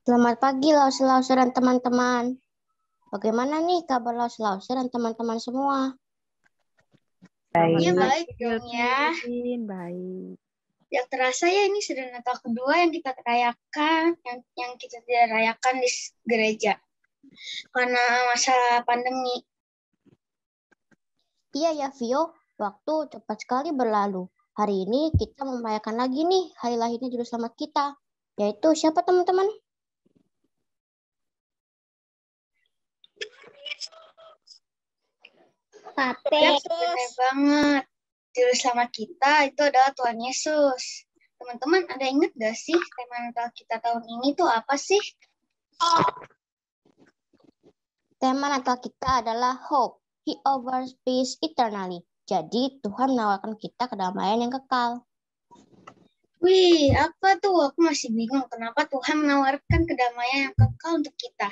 Selamat pagi, Lauser-Lauser dan teman-teman. Bagaimana nih kabar Lauser-Lauser dan teman-teman semua? Baik. Baik dong ya. Baik. Ya terasa ya ini sudah Natal kedua yang kita rayakan, yang kita tidak rayakan di gereja karena masa pandemi. Iya ya, Vio. Waktu cepat sekali berlalu. Hari ini kita merayakan lagi nih hari lahirnya Juru Selamat kita. Yaitu siapa teman-teman? Ya, benar banget. Juru Selamat kita itu adalah Tuhan Yesus. Teman-teman, ada ingat gak sih tema Natal kita tahun ini tuh apa sih? Tema Natal kita adalah Hope. He offers peace eternally. Jadi Tuhan menawarkan kita kedamaian yang kekal. Wih, apa tuh? Aku masih bingung kenapa Tuhan menawarkan kedamaian yang kekal untuk kita.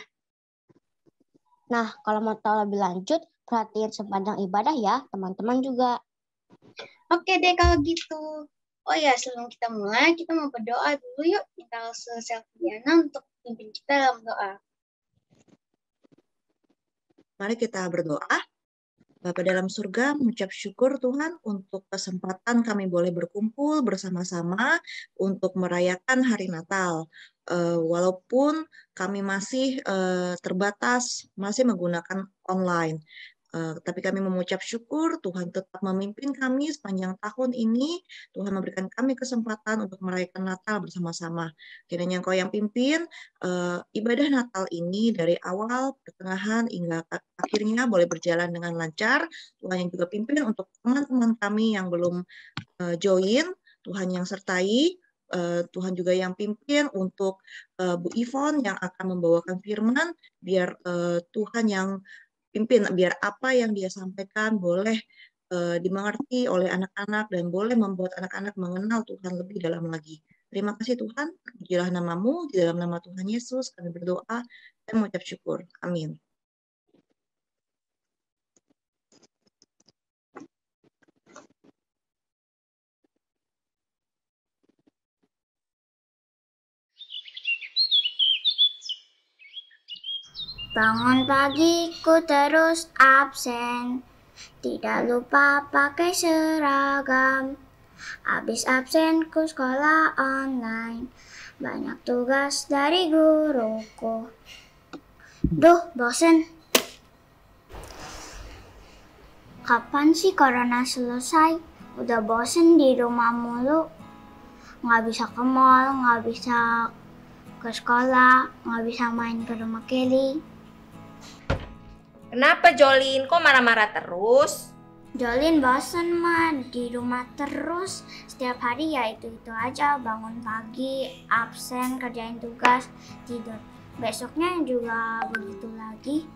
Nah, kalau mau tahu lebih lanjut, perhatian sepanjang ibadah ya, teman-teman juga. Oke deh kalau gitu. Oh ya, sebelum kita mulai, kita mau berdoa dulu yuk. Minta Selviana untuk pimpin kita dalam doa. Mari kita berdoa. Bapa dalam surga, mengucap syukur Tuhan untuk kesempatan kami boleh berkumpul bersama-sama untuk merayakan hari Natal. Walaupun kami masih terbatas, masih menggunakan online. Tapi kami mengucap syukur Tuhan tetap memimpin kami sepanjang tahun ini. Tuhan memberikan kami kesempatan untuk merayakan Natal bersama-sama. Kiranya Engkau yang pimpin ibadah Natal ini dari awal, pertengahan, hingga akhirnya boleh berjalan dengan lancar. Tuhan yang juga pimpin untuk teman-teman kami yang belum join. Tuhan yang sertai. Tuhan juga yang pimpin untuk Bu Ivon yang akan membawakan firman. Biar Tuhan yang pimpin, biar apa yang dia sampaikan boleh dimengerti oleh anak-anak dan boleh membuat anak-anak mengenal Tuhan lebih dalam lagi. Terima kasih Tuhan, pujilah namamu, di dalam nama Tuhan Yesus kami berdoa dan mengucap syukur. Amin. Bangun pagi ku terus absen, tidak lupa pakai seragam. Habis absen ku sekolah online, banyak tugas dari guruku. Duh, bosen. Kapan sih corona selesai? Udah bosen di rumah mulu. Nggak bisa ke mall, nggak bisa ke sekolah, nggak bisa main ke rumah Kelly. Kenapa Jolin? Kok marah-marah terus? Jolin bosen mah di rumah terus. Setiap hari ya itu-itu aja. Bangun pagi, absen, kerjain tugas, tidur. Besoknya juga begitu lagi.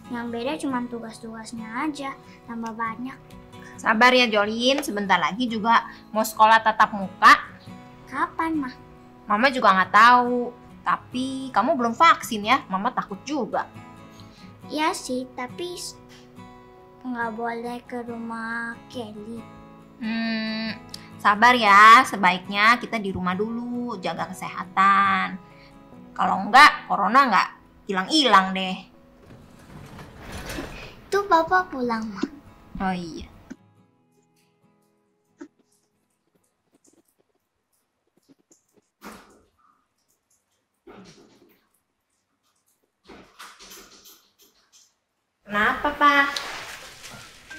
Yang beda cuma tugas-tugasnya aja, tambah banyak. Sabar ya Jolin, sebentar lagi juga mau sekolah tatap muka. Kapan mah? Mama juga nggak tahu. Tapi kamu belum vaksin ya, Mama takut juga. Iya sih, tapi nggak boleh ke rumah Kelly. Sabar ya, sebaiknya kita di rumah dulu, jaga kesehatan. Kalau enggak, corona nggak hilang-hilang deh. Tuh Papa pulang mah. Oh iya. Kenapa, Pak?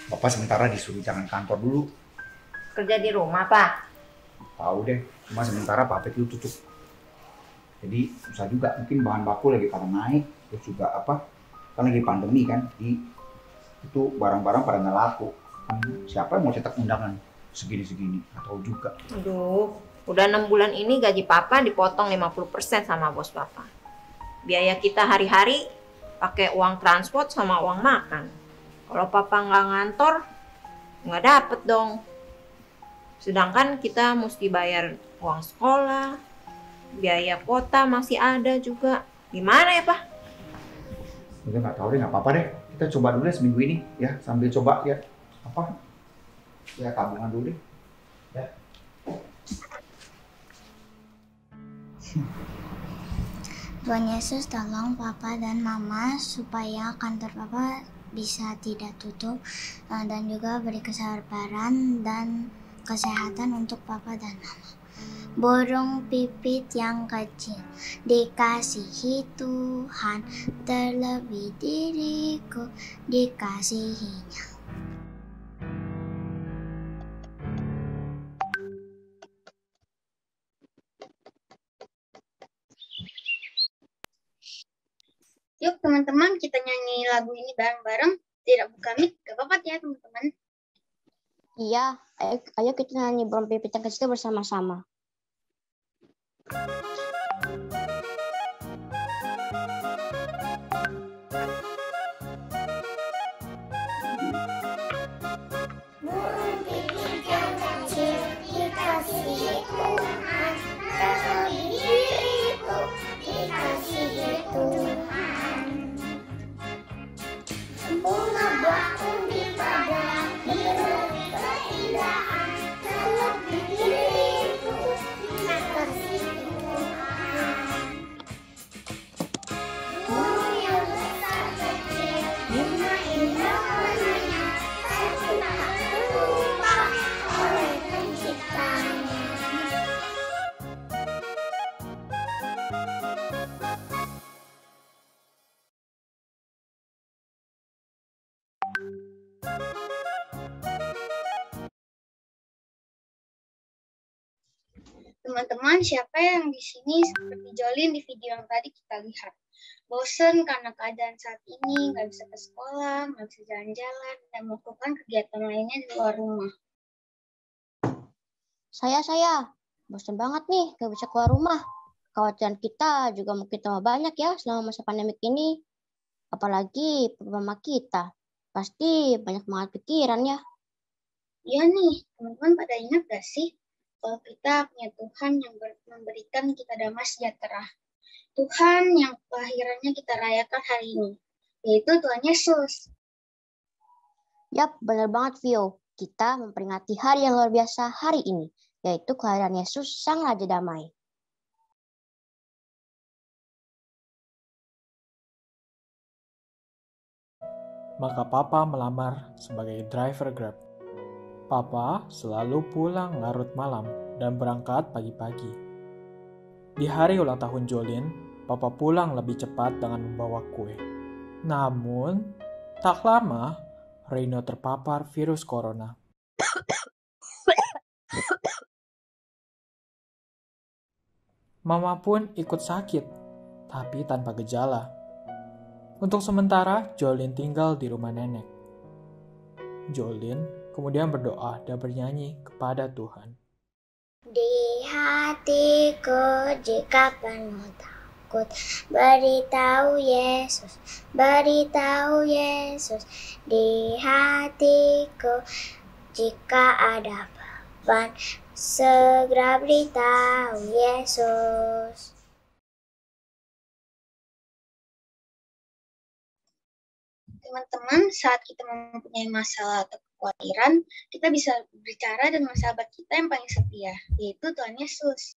Bapak sementara disuruh jangan kantor dulu. Kerja di rumah, Pak? Tahu deh, cuma sementara pabrik itu tutup. Jadi susah juga, mungkin bahan baku lagi pada naik, terus juga kan lagi pandemi kan, jadi itu barang-barang pada nggak laku. Siapa yang mau cetak undangan segini-segini? Nggak tahu juga. Aduh, Udah 6 bulan ini gaji papa dipotong 50% sama bos papa. Biaya kita hari-hari pakai uang transport sama uang makan. Kalau papa nggak ngantor, nggak dapet dong. Sedangkan kita mesti bayar uang sekolah, biaya kota masih ada juga. Gimana ya, Pak? Udah nggak tahu deh, nggak apa-apa deh. Kita coba dulu ya seminggu ini, ya sambil coba ya apa? Ya tabungan dulu deh. Ya. Tuhan Yesus tolong Papa dan Mama supaya kantor Papa bisa tidak tutup dan juga beri kesabaran dan kesehatan untuk Papa dan Mama. Burung pipit yang kecil dikasihi Tuhan, terlebih diriku dikasihinya. Yuk teman-teman, kita nyanyi lagu ini bareng-bareng. Tidak buka mic, gak apa-apa ya teman-teman. Iya, ayo kita nyanyi burung pipit yang kecil bersama-sama. Burung pipit yang kecil dikasihi Tuhan, terlebih diriku dikasihi Tuhan. Bunga bakung di padang diberi keindahan, terlebih diriku dikasihi Tuhan. Burung yang besar kecil indah warnanya, tapi tak terlupa oleh penciptanya. Teman-teman, siapa yang di sini seperti Jolin di video yang tadi kita lihat? Bosen karena keadaan saat ini, nggak bisa ke sekolah, nggak bisa jalan-jalan, dan melakukan kegiatan lainnya di luar rumah. Saya, bosan banget nih, gak bisa keluar rumah. Kekhawatiran kita juga mungkin tambah banyak ya selama masa pandemik ini. Apalagi mama kita, pasti banyak banget pikiran ya. Iya nih, teman-teman pada ingat gak sih? Kalau kita punya Tuhan yang memberikan kita damai sejahtera. Tuhan yang kelahirannya kita rayakan hari ini, yaitu Tuhan Yesus. Yap, benar banget Vio. Kita memperingati hari yang luar biasa hari ini, yaitu kelahiran Yesus Sang Raja Damai. Maka Papa melamar sebagai driver Grab. Papa selalu pulang larut malam dan berangkat pagi-pagi. Di hari ulang tahun Jolin, Papa pulang lebih cepat dengan membawa kue. Namun, tak lama, Reino terpapar virus corona. Mama pun ikut sakit, tapi tanpa gejala. Untuk sementara, Jolin tinggal di rumah nenek. Jolin kemudian berdoa dan bernyanyi kepada Tuhan. Di hatiku jika penuh takut, beritahu Yesus, beritahu Yesus. Di hatiku jika ada beban, segera beritahu Yesus. Teman-teman, saat kita mempunyai masalah atau kekhawatiran, kita bisa berbicara dengan sahabat kita yang paling setia, yaitu Tuhan Yesus.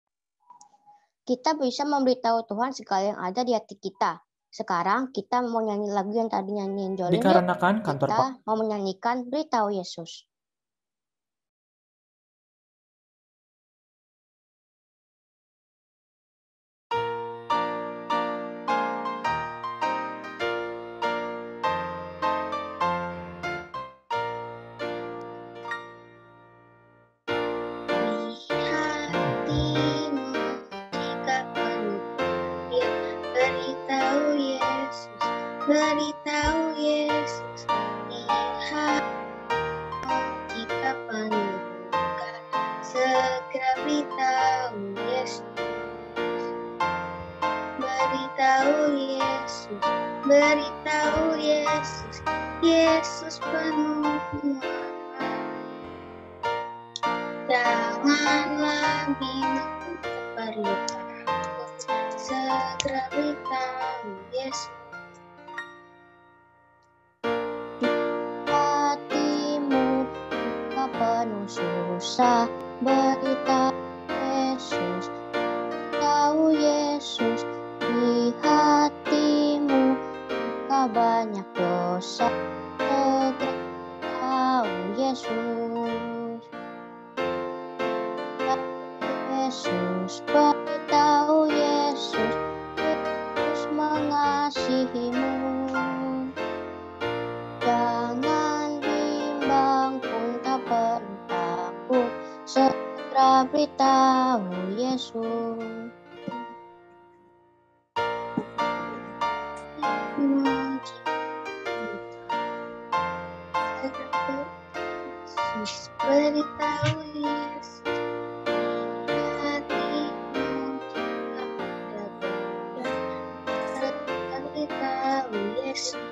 Kita bisa memberitahu Tuhan segala yang ada di hati kita. Sekarang kita mau nyanyi lagu yang tadi nyanyiin Jolin. Dikarenakan kantor kita mau menyanyikan Beritahu Yesus. Beritahu Yesus, lihat jika penuh duka, segera beritahu beritahu Yesus, beritahu Yesus, Yesus penuh kuasa. Janganlah bingung perlu takut, segera beritahu Yesus. Hatimu jika penuh susah, beritahu Yesus, beritahu Yesus. Di hatimu jika banyak dosa, segera beritahu Yesus. Yesus, beritahu Yesus, Yesus mengasihimu. Jangan bimbang pun tak perlu takut, segera beritahu Yesus. Yesus, beritahu Yesus, hatimu jika ada goda, segera beritahu Yesus.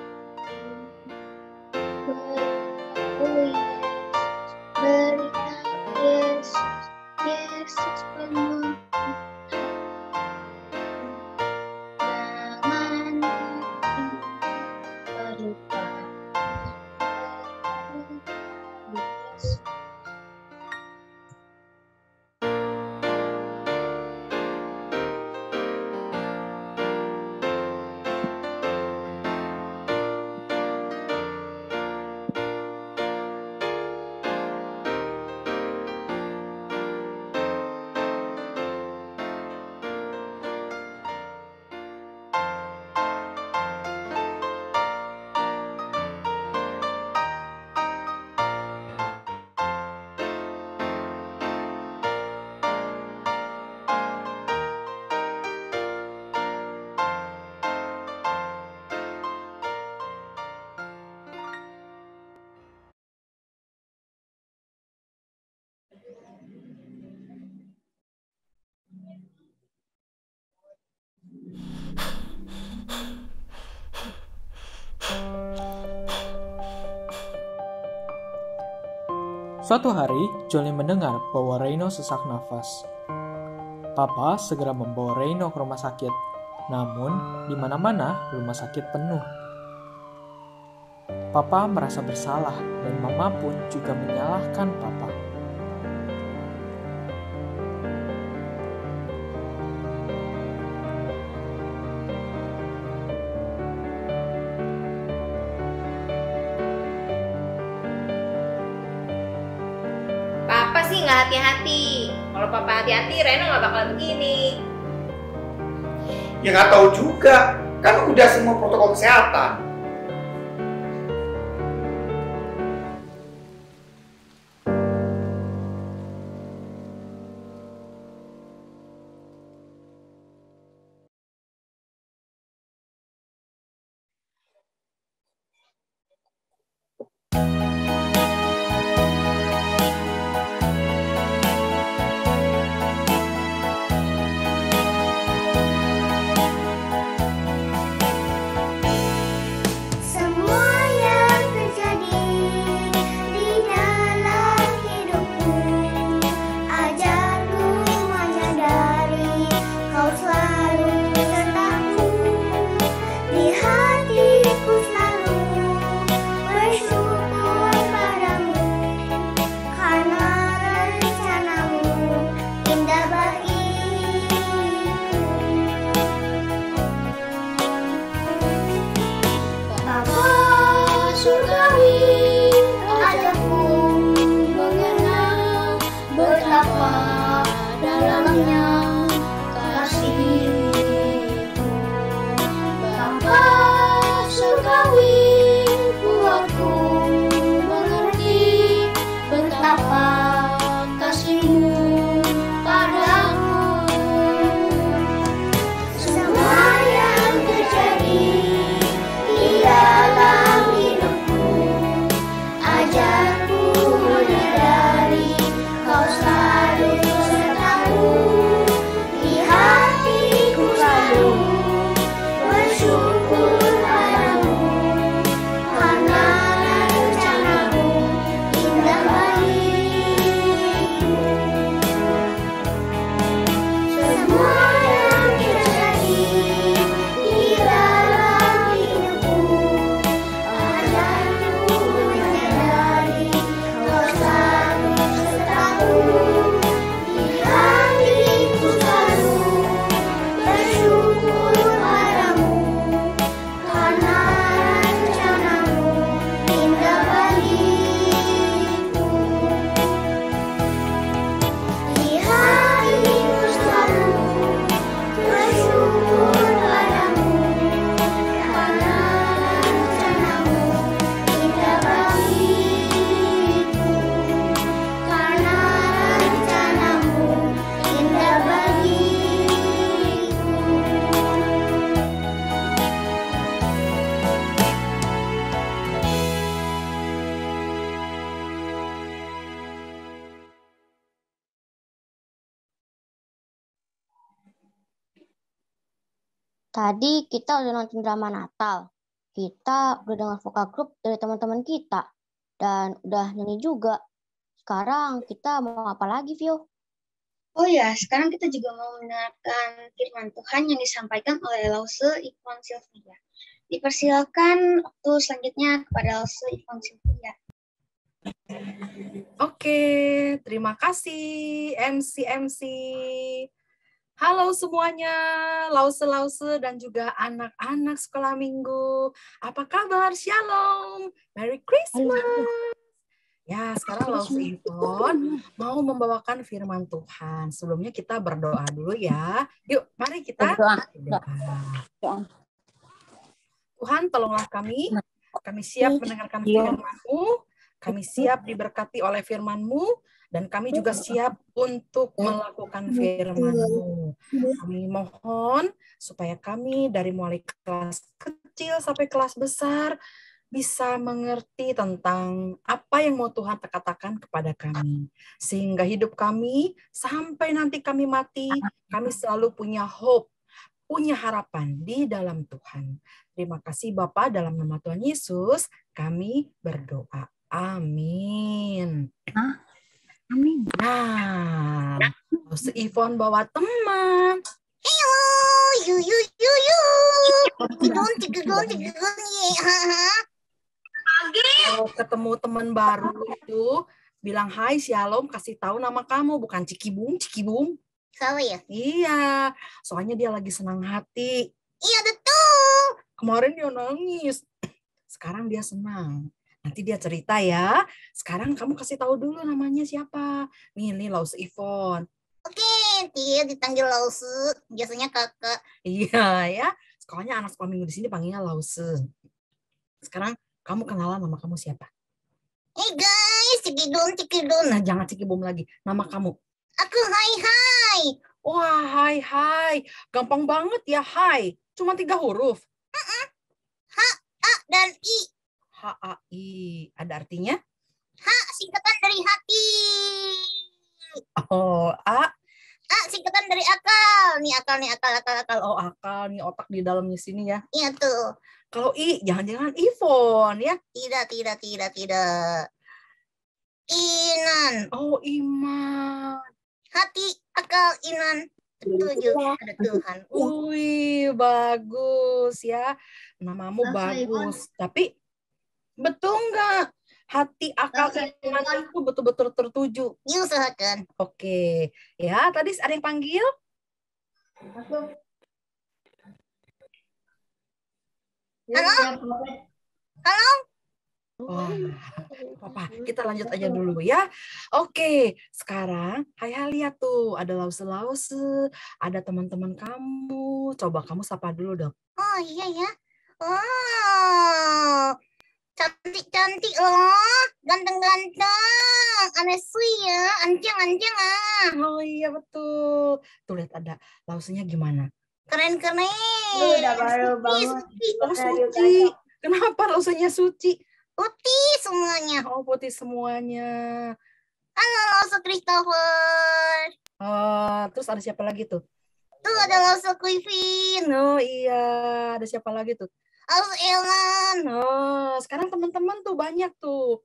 Beritahu Yesus, Yesus penuh. Jangan perlu takut, Yesus. Suatu hari, Jolly mendengar bahwa Reino sesak nafas. Papa segera membawa Reino ke rumah sakit. Namun, di mana-mana rumah sakit penuh. Papa merasa bersalah dan Mama pun juga menyalahkan Papa. Papa sih nggak hati-hati. Kalau Papa hati-hati, Reno nggak bakal begini. Ya nggak tahu juga, kan udah semua protokol kesehatan. Tadi kita udah nonton drama Natal. Kita udah dengar vokal grup dari teman-teman kita. Dan udah nyanyi juga. Sekarang kita mau apa lagi, Vio? Oh ya, sekarang kita juga mau mendengarkan firman Tuhan yang disampaikan oleh Lause Ivon Sylvia. Dipersilakan waktu selanjutnya kepada Lause Ivon Sylvia. Oke, terima kasih MC. Halo semuanya, Lause dan juga anak-anak sekolah minggu. Apa kabar? Shalom. Merry Christmas. Ya, sekarang Lause Ivon mau membawakan firman Tuhan. Sebelumnya kita berdoa dulu ya. Yuk, mari kita berdoa. Tuhan, tolonglah kami. Kami siap mendengarkan firman-Mu. Kami siap diberkati oleh firman-Mu. Dan kami juga siap untuk melakukan firman-Mu. Kami mohon supaya kami dari mulai kelas kecil sampai kelas besar bisa mengerti tentang apa yang mau Tuhan katakan kepada kami. Sehingga hidup kami sampai nanti kami mati, kami selalu punya hope, punya harapan di dalam Tuhan. Terima kasih Bapa, dalam nama Tuhan Yesus kami berdoa. Amin. Amin. Nah, Lause Ivon bawa teman. Kalau ketemu teman baru itu bilang hai, shalom, kasih tahu nama kamu, bukan Cikibum. Salah ya? Iya, soalnya dia lagi senang hati. Iya betul. Kemarin dia nangis, sekarang dia senang. Nanti dia cerita ya. Sekarang kamu kasih tahu dulu namanya siapa. Nih Lause Ivon. Oke, dia dipanggil Lause. Biasanya kakak. Iya ya. Sekolahnya anak sekolah minggu di sini panggilnya Lause. Sekarang kamu kenalan nama kamu siapa? Hey guys, Cikidum. Nah, jangan Cikibum lagi. Nama kamu. Aku hai. Wah, hai. Gampang banget ya, hai. Cuma 3 huruf. H, A, dan I. H-A-I. Ada artinya? H, singkatan dari hati. Oh, A. A, singkatan dari akal. Nih akal. Oh, akal. Nih otak di dalamnya sini ya. Iya tuh. Kalau I, jangan-jangan Ivon ya? Tidak. Inan. Oh, Iman. Hati, akal, inan. Setuju. Ada Tuhan. Wih, bagus ya. Namamu bagus. Tapi betul nggak? Hati, akal, iman itu betul-betul tertuju. Diusahakan. Oke. Ya, tadi ada yang panggil? Halo? Wah, Papa, kita lanjut aja dulu ya. Oke, sekarang lihat tuh. Ada Lause, ada teman-teman kamu. Coba kamu sapa dulu dong. Oh iya ya. Oh, cantik loh. Ganteng-ganteng. Anesui ya. Anjing ah. Oh iya betul. Tuh lihat ada Lausenya gimana? Keren. Udah baru banget. Suci. Oh, suci. Kenapa Lausenya suci? Putih semuanya. Oh, putih semuanya. Halo Lause Christopher. Terus ada siapa lagi tuh? Tuh ada Lause Quivin. Oh iya, ada siapa lagi tuh? Lause Elman. Oh, sekarang teman-teman tuh banyak tuh.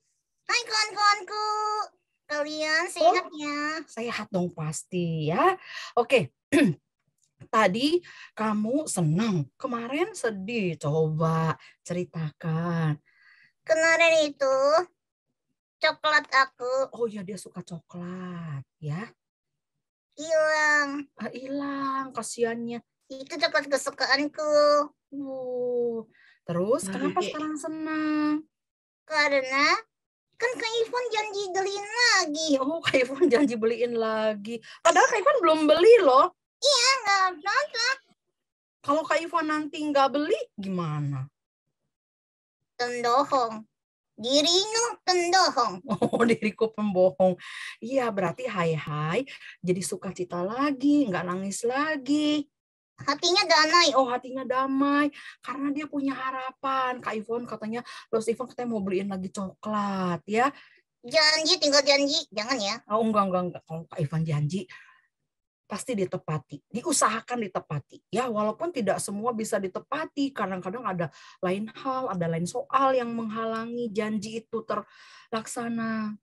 Hai kawan-kawanku. Kalian sehat ya? Sehat dong pasti ya. Oke. Tadi kamu senang, kemarin sedih. Coba ceritakan. Kemarin itu coklat aku. Oh ya, dia suka coklat ya. Hilang. Hilang, kasihannya. Itu coklat kesukaanku. Terus kenapa sekarang senang? Karena kan Kak Ivon janji beliin lagi. Oh, Kak Ivon janji beliin lagi. Padahal Kak Ivon belum beli loh. Iya, nggak nonton. Kalau Kak Ivon nanti nggak beli, gimana? Pendohong. Dirimu pendohong. Oh, diriku pembohong. Iya, berarti hai. Jadi sukacita lagi, nggak nangis lagi. Hatinya damai. Oh, hatinya damai. Karena dia punya harapan. Kak Ivon katanya, Lause Ivon katanya mau beliin lagi coklat ya. Janji, tinggal janji. Jangan ya. Oh, enggak. Kalau Kak Ivon janji, pasti ditepati, diusahakan ditepati. Ya, walaupun tidak semua bisa ditepati, kadang-kadang ada lain hal, ada lain soal yang menghalangi janji itu terlaksana.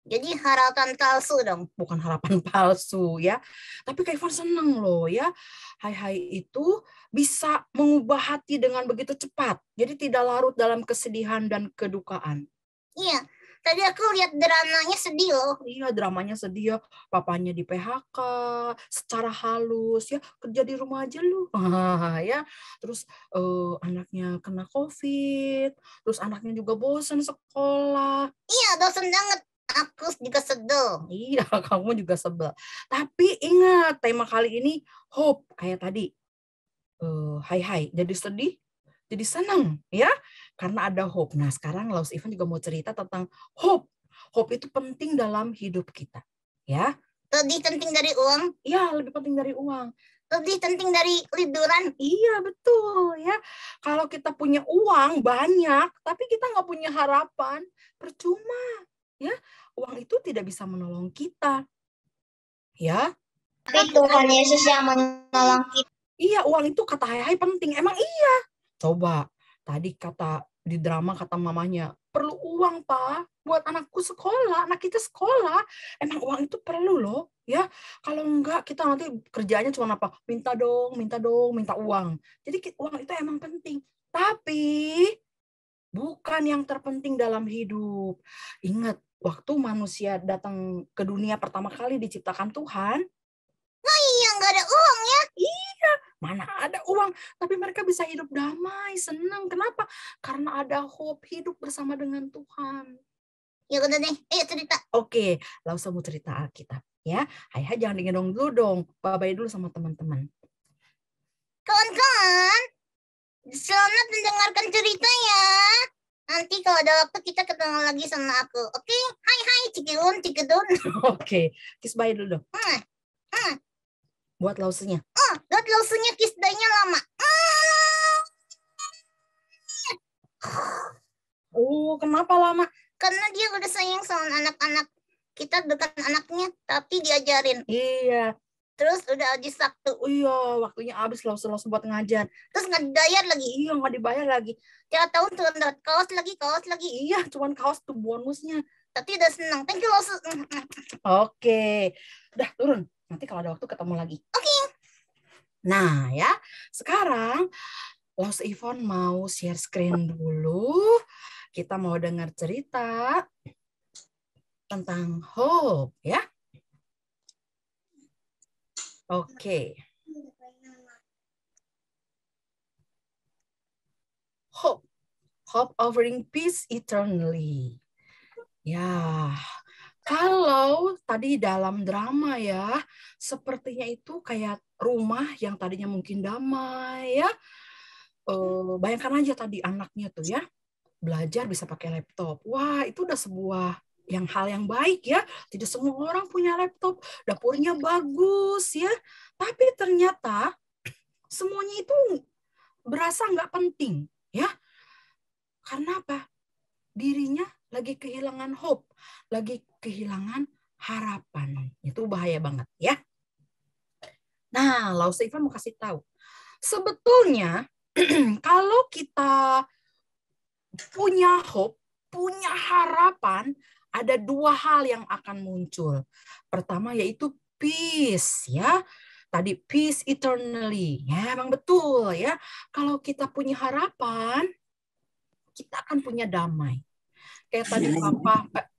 Jadi harapan palsu dong, bukan harapan palsu ya. Tapi Kak Ivan seneng loh ya. Hai itu bisa mengubah hati dengan begitu cepat. Jadi tidak larut dalam kesedihan dan kedukaan. Iya. Tadi aku lihat dramanya sedih loh. Iya, dramanya sedih ya. Papanya di PHK secara halus ya, kerja di rumah aja lu. Ya. Terus anaknya kena COVID, terus anaknya juga bosan sekolah. Iya, bosan banget. Aku juga sebel. Iya, kamu juga sebel. Tapi ingat, tema kali ini hope kayak tadi. Hai, jadi sedih, jadi senang ya, karena ada hope. Nah, sekarang Laus Ivan juga mau cerita tentang hope. Hope itu penting dalam hidup kita, ya. Lebih penting dari uang? Iya, lebih penting dari uang. Lebih penting dari liburan? Iya, betul ya. Kalau kita punya uang banyak, tapi kita nggak punya harapan, percuma. Ya, uang itu tidak bisa menolong kita. Ya. Tapi Tuhan Yesus yang menolong kita. Iya, uang itu kata Hai penting. Emang iya. Coba, tadi kata di drama kata mamanya, perlu uang, Pak, buat anakku sekolah, anak kita sekolah. Emang uang itu perlu loh, ya. Kalau enggak, kita nanti kerjanya cuma apa? Minta dong, minta uang. Jadi uang itu emang penting. Tapi bukan yang terpenting dalam hidup. Ingat, waktu manusia datang ke dunia pertama kali diciptakan Tuhan, nah iya, nggak ada uang ya. Iya, mana ada uang. Tapi mereka bisa hidup damai, senang. Kenapa? Karena ada hope, hidup bersama dengan Tuhan. Ya udah deh, ayo cerita. Oke, langsung mau cerita Alkitab. Ya, Hai jangan digendong dulu dong. Bye-bye dulu sama teman-teman. Kawan-kawan, selamat mendengarkan cerita ya. Nanti kalau ada waktu kita ketemu lagi sama aku. Oke? Hai, cikidun. Oke, kiss bye dulu dong. Buat lausnya. Buat lausnya kiss bye-nya lama. Oh, kenapa lama? Karena dia udah sayang sama anak-anak. Kita bukan anaknya, tapi diajarin. Iya. Terus udah habis waktu. Iya, waktunya habis langsung buat ngajar. Terus nggak dibayar lagi. Iya, nggak dibayar lagi. Tiap tahun tuh dapat kaos lagi. Iya, cuman kaos tuh bonusnya. Tapi udah senang. Thank you, Laus. Oke. Udah turun. Nanti kalau ada waktu ketemu lagi. Oke. Nah, ya. Sekarang Laus Ivan mau share screen dulu. Kita mau dengar cerita tentang hope, ya. Oke. Hope offering peace eternally. Ya, kalau tadi dalam drama ya, sepertinya itu kayak rumah yang tadinya mungkin damai ya. Bayangkan aja tadi anaknya tuh ya, belajar bisa pakai laptop. Wah, itu udah sebuah hal yang baik ya. Tidak semua orang punya laptop, dapurnya bagus ya. Tapi ternyata semuanya itu berasa nggak penting ya. Karena apa? Dirinya lagi kehilangan hope, lagi kehilangan harapan. Itu bahaya banget ya. Nah, Laus Ivan mau kasih tahu. Sebetulnya kalau kita punya hope, punya harapan, ada dua hal yang akan muncul. Pertama yaitu peace ya. Tadi peace eternally. Ya, emang betul ya. Kalau kita punya harapan, kita akan punya damai. Kayak tadi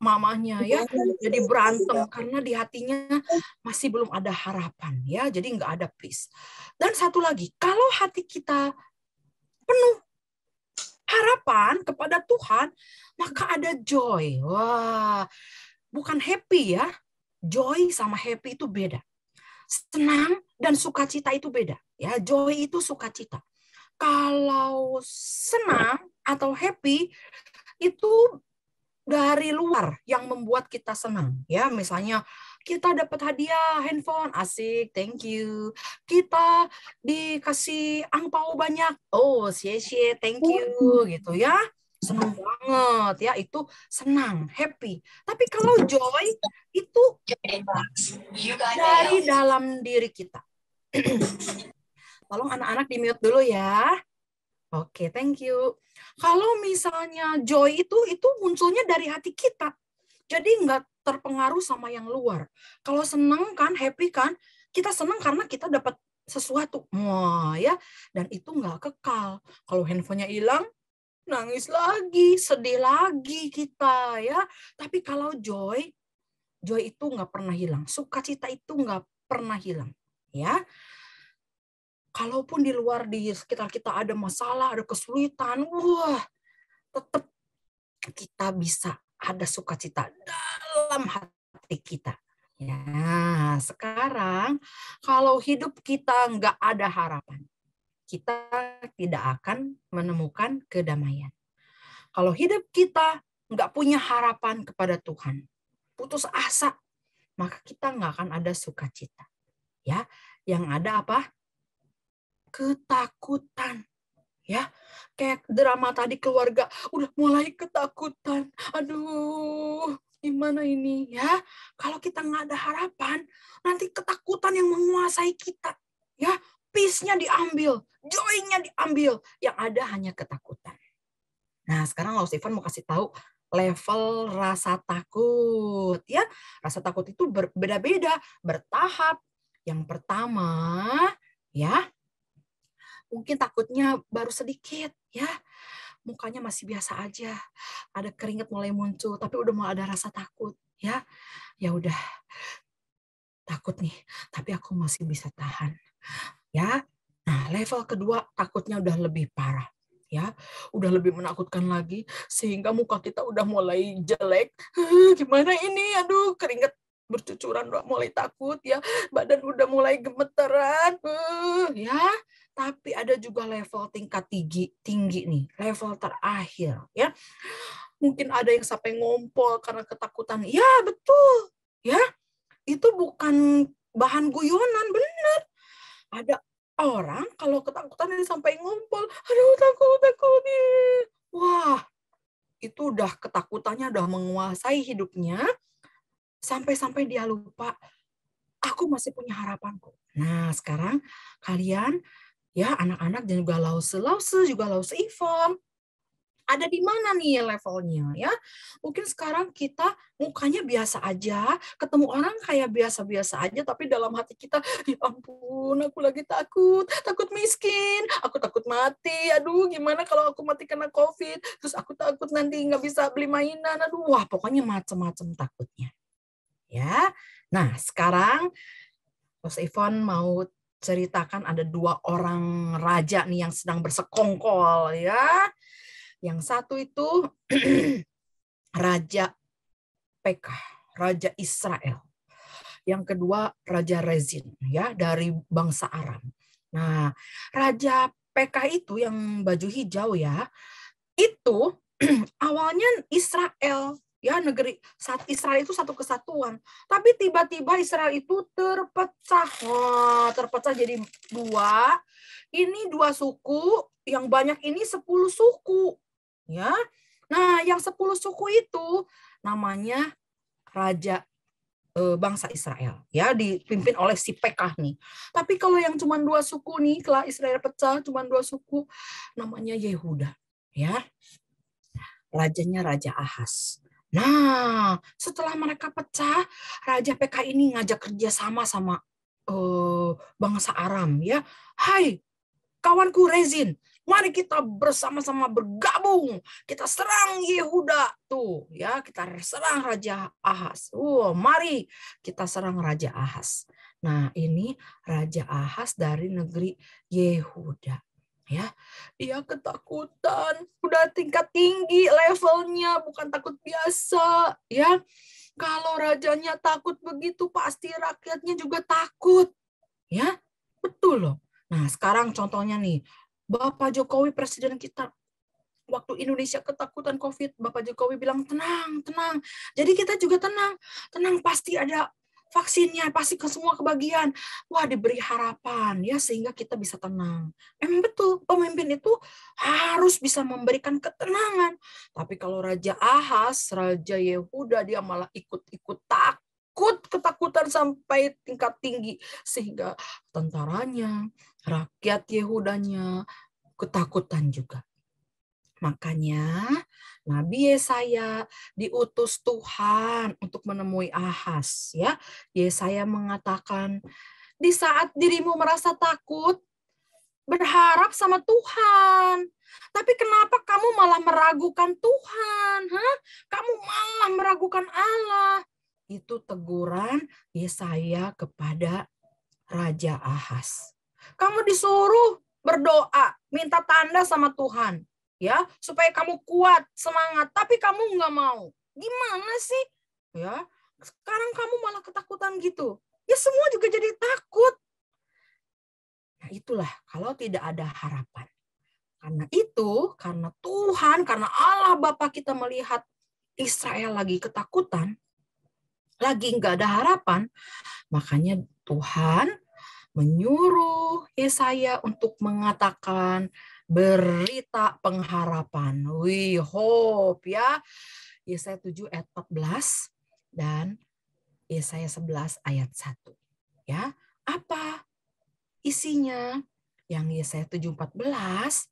mamanya ya, jadi berantem karena di hatinya masih belum ada harapan ya, jadi nggak ada peace. Dan satu lagi, kalau hati kita penuh harapan kepada Tuhan, maka ada joy. Wah, bukan happy ya. Joy sama happy itu beda. Senang dan sukacita itu beda. Ya, joy itu sukacita. Kalau senang atau happy itu dari luar yang membuat kita senang. Ya, misalnya kita dapat hadiah handphone, asik, thank you. Kita dikasih angpau banyak, oh, xie, thank you, gitu ya. senang banget ya, itu senang, happy. Tapi kalau joy itu dari dalam diri kita. Tolong anak-anak di-mute dulu ya. Oke, thank you. Kalau misalnya joy itu munculnya dari hati kita. Jadi nggak terpengaruh sama yang luar. Kalau seneng kan, happy kan, kita seneng karena kita dapat sesuatu. Wah, ya. Dan itu nggak kekal. Kalau handphonenya hilang, nangis lagi, sedih lagi kita ya. Tapi kalau joy itu nggak pernah hilang. Sukacita itu nggak pernah hilang ya. Kalaupun di luar di sekitar kita ada masalah, ada kesulitan, wah, tetap kita bisa ada sukacita dalam hati kita. Ya, sekarang kalau hidup kita nggak ada harapan, kita tidak akan menemukan kedamaian. Kalau hidup kita nggak punya harapan kepada Tuhan, putus asa, maka kita nggak akan ada sukacita. Ya, yang ada apa? Ketakutan. Ya, kayak drama tadi keluarga udah mulai ketakutan. Aduh, gimana ini ya? Kalau kita nggak ada harapan, nanti ketakutan yang menguasai kita. Ya, peace-nya diambil, joy-nya diambil, yang ada hanya ketakutan. Nah, sekarang Laus Ivan mau kasih tahu level rasa takut. Ya, rasa takut itu berbeda-beda, bertahap. Yang pertama, ya, mungkin takutnya baru sedikit, ya, mukanya masih biasa aja, ada keringat mulai muncul, tapi udah mau ada rasa takut, ya, ya udah, takut nih, tapi aku masih bisa tahan. Ya, nah level kedua takutnya udah lebih parah, ya, udah lebih menakutkan lagi, sehingga muka kita udah mulai jelek. Gimana ini? Aduh, keringat bercucuran, udah mulai takut, ya, badan udah mulai gemeteran, ya. Tapi ada juga level tingkat tinggi nih, level terakhir, ya. Mungkin ada yang sampai ngompol karena ketakutan. Ya, betul, ya. Itu bukan bahan guyonan, bener. Ada orang kalau ketakutan sampai ngompol, aduh takut. Wah, itu udah ketakutannya udah menguasai hidupnya, sampai-sampai dia lupa, aku masih punya harapanku. Nah, sekarang kalian, ya anak-anak dan juga Lause juga Lause Ivan, ada di mana nih levelnya ya? Mungkin sekarang kita mukanya biasa aja, ketemu orang kayak biasa-biasa aja, tapi dalam hati kita, ya ampun, aku lagi takut miskin, aku takut mati, aduh gimana kalau aku mati kena COVID, terus aku takut nanti nggak bisa beli mainan, aduh, wah pokoknya macam-macam takutnya. Ya, nah sekarang Mas Ivan mau ceritakan ada 2 orang raja nih yang sedang bersekongkol ya. Yang satu itu Raja Pekah, Raja Israel. Yang kedua Raja Rezin ya dari bangsa Aram. Nah, Raja Pekah itu yang baju hijau ya, itu awalnya Israel. Ya, negeri Israel itu satu kesatuan. Tapi tiba-tiba Israel itu terpecah. Wah, terpecah jadi 2. Ini 2 suku, yang banyak ini 10 suku. Ya. Nah, yang 10 suku itu namanya Raja bangsa Israel. Ya, dipimpin oleh si Pekah nih. Tapi kalau yang cuma 2 suku nih, setelah Israel pecah cuma 2 suku, namanya Yehuda. Ya. Rajanya Raja Ahas. Nah, setelah mereka pecah, Raja Pekah ini ngajak kerja sama bangsa Aram ya. Hai, kawanku Rezin, mari kita bersama-sama bergabung. Kita serang Yehuda tuh ya, kita serang Raja Ahas. Mari kita serang Raja Ahas. Nah, ini Raja Ahas dari negeri Yehuda. Ya, dia ketakutan, udah tingkat tinggi levelnya, bukan takut biasa, ya. Kalau rajanya takut begitu, pasti rakyatnya juga takut, ya. Betul loh. Nah, sekarang contohnya nih, Bapak Jokowi presiden kita, waktu Indonesia ketakutan COVID, Bapak Jokowi bilang tenang. Jadi kita juga tenang pasti ada vaksinnya pasti ke semua kebagian. Wah, diberi harapan ya sehingga kita bisa tenang. Emang betul, pemimpin itu harus bisa memberikan ketenangan. Tapi kalau Raja Ahas, Raja Yehuda, dia malah ikut-ikut ketakutan sampai tingkat tinggi sehingga tentaranya, rakyat Yehudanya ketakutan juga. Makanya Nabi Yesaya diutus Tuhan untuk menemui Ahas, ya. Yesaya mengatakan, di saat dirimu merasa takut, berharap sama Tuhan. Tapi kenapa kamu malah meragukan Tuhan? Kamu malah meragukan Allah. Itu teguran Yesaya kepada Raja Ahas. Kamu disuruh berdoa, minta tanda sama Tuhan. Ya, supaya kamu kuat, semangat, tapi kamu nggak mau. Gimana sih? Ya, sekarang kamu malah ketakutan gitu. Ya semua juga jadi takut. Nah, itulah kalau tidak ada harapan. Karena itu, karena Tuhan, karena Allah Bapa kita melihat Israel lagi ketakutan, lagi nggak ada harapan, makanya Tuhan menyuruh Yesaya untuk mengatakan berita pengharapan. We hope, ya. Yesaya 7 ayat 14 dan Yesaya 11 ayat 1. Ya, apa isinya? Yang Yesaya 7:14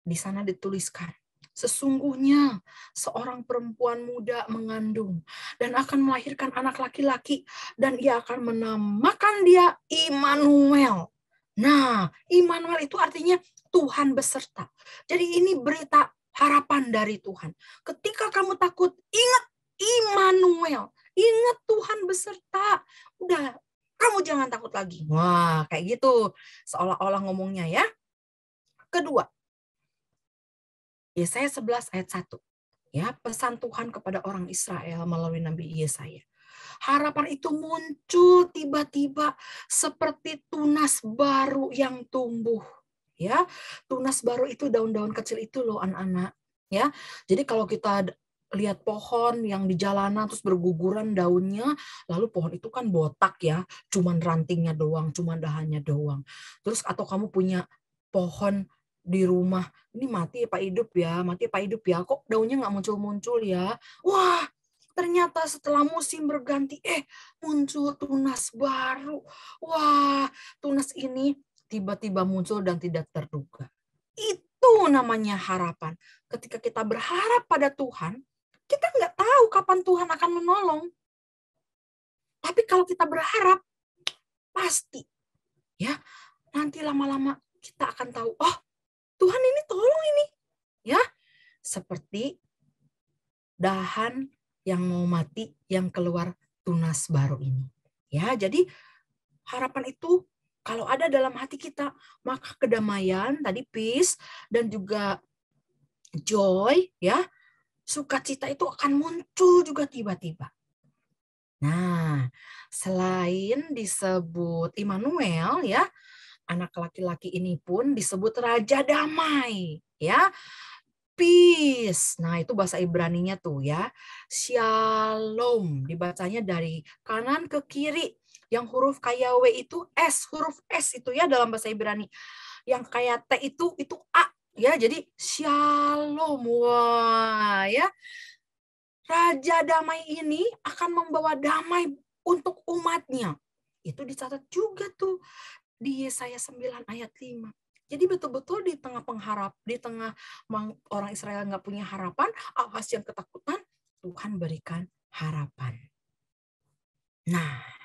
di sana dituliskan, sesungguhnya seorang perempuan muda mengandung dan akan melahirkan anak laki-laki dan ia akan menamakan dia Immanuel. Nah, Immanuel itu artinya Tuhan beserta. Jadi ini berita harapan dari Tuhan. Ketika kamu takut, ingat Immanuel. Ingat Tuhan beserta. Udah, kamu jangan takut lagi. Wah, kayak gitu. Seolah-olah ngomongnya ya. Kedua, Yesaya 11 ayat 1. Ya, pesan Tuhan kepada orang Israel melalui Nabi Yesaya. Harapan itu muncul tiba-tiba seperti tunas baru yang tumbuh. Ya, tunas baru itu daun-daun kecil itu loh anak-anak. Ya, jadi kalau kita lihat pohon yang di jalanan terus berguguran daunnya, lalu pohon itu kan botak ya, cuman rantingnya doang, cuman dahannya doang. Terus atau kamu punya pohon di rumah, ini mati apa hidup ya, mati apa hidup ya, kok daunnya nggak muncul-muncul ya. Wah, ternyata setelah musim berganti, muncul tunas baru. Wah, tunas ini tiba-tiba muncul dan tidak terduga. Itu namanya harapan. Ketika kita berharap pada Tuhan, kita nggak tahu kapan Tuhan akan menolong. Tapi kalau kita berharap, pasti. Ya, nanti lama-lama kita akan tahu, oh, Tuhan ini tolong ini. Ya, seperti dahan yang mau mati yang keluar tunas baru ini. Ya, jadi harapan itu kalau ada dalam hati kita, maka kedamaian, tadi peace, dan juga joy, ya, sukacita itu akan muncul juga tiba-tiba. Nah, selain disebut Immanuel, ya, anak laki-laki ini pun disebut Raja Damai, ya, peace. Nah, itu bahasa Ibraninya tuh ya, shalom, dibacanya dari kanan ke kiri. Yang huruf kayak W itu S, huruf S itu ya dalam bahasa Ibrani. Yang kayak T itu A ya. Jadi shalom. Wah, ya. Raja damai ini akan membawa damai untuk umatnya. Itu dicatat juga tuh di Yesaya 9 ayat 5. Jadi betul-betul di tengah orang Israel nggak punya harapan, Ahas yang ketakutan, Tuhan berikan harapan. Nah,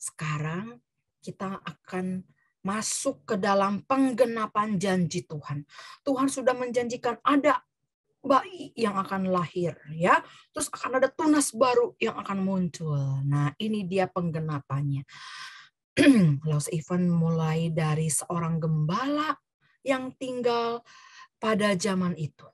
sekarang kita akan masuk ke dalam penggenapan janji Tuhan. Tuhan sudah menjanjikan ada bayi yang akan lahir, ya. Terus akan ada tunas baru yang akan muncul. Nah, ini dia penggenapannya. Laos Ivan mulai dari seorang gembala yang tinggal pada zaman itu.